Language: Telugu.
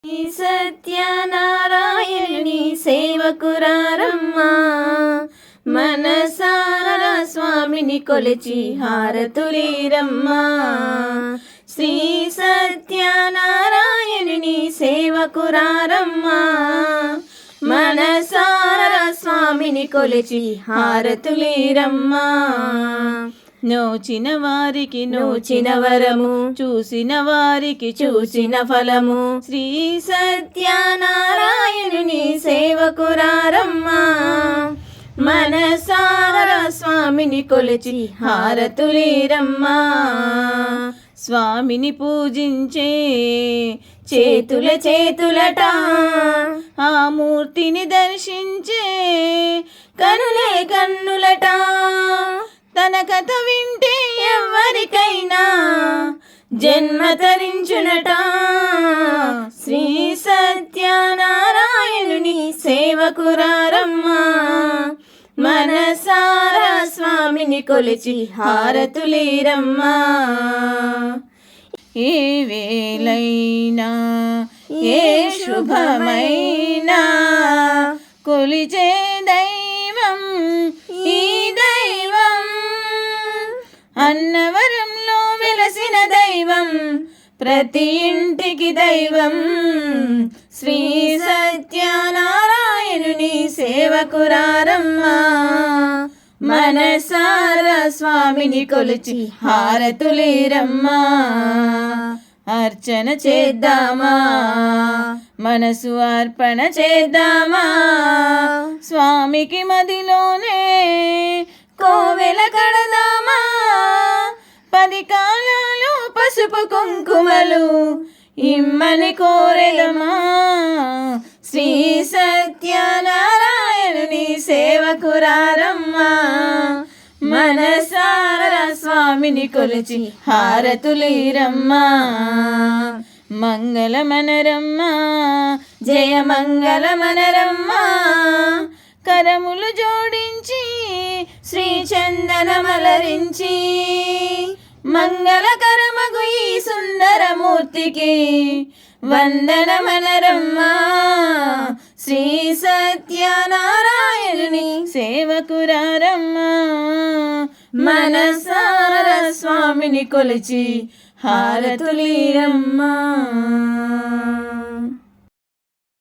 ఈ సత్యనారాయణుని సేవకురారమ్మా, మనసారా స్వామిని కొలిచి హారతులీరమ్మా. శ్రీ సత్యనారాయణుని సేవకురారమ్మా, మనసారా స్వామిని కొలిచి హారతులీరమ్మా. నోచిన వారికి నోచిన వరము, చూసిన వారికి చూసిన ఫలము. శ్రీ సత్యనారాయణుని సేవకురారమ్మా, మనసారా స్వామిని కొలిచి హారతులీరమ్మా. స్వామిని పూజించే చేతుల చేతులట, ఆ మూర్తిని దర్శించే కనులే కన్నులట. తన కథ వింటే ఎవరికైనా జన్మ తరించునట. శ్రీ సత్యనారాయణుని సేవకురారమ్మా, మనసారా స్వామిని కొలిచి హారతులీరమ్మా. ఏ వేళైనా ఏ శుభమైనా కొలిచే దైవం ఈ దైవం. అన్నవరంలో వెలసిన దైవం, ప్రతి ఇంటికి దైవం. శ్రీ సత్యనారాయణుని సేవకురారమ్మా, మనసారా స్వామిని కొలిచి హారతులీరమ్మా. అర్చన చేద్దామా, మనసు అర్పణ చేద్దామా. స్వామికి మదిలోనే కోవెల కడదామా. 10 కాలాలు పసుపు కుంకుమలు ఇమ్మని కోరెదమా. శ్రీ సత్యనారాయణుని సేవకురారమ్మా, మనసారా స్వామిని కొలిచి హారతులీరమ్మా. మంగళమనరమ్మా, జయ మంగళమనరమ్మా. కరములు జోడించి శ్రీ చందనమలరించి, మంగళకరమగు ఈ సుందరమూర్తికి వందనమనరమ్మా. శ్రీ సత్యనారాయణుని సేవకురారమ్మా, మనసారా స్వామిని కొలిచి హారతులీరమ్మా.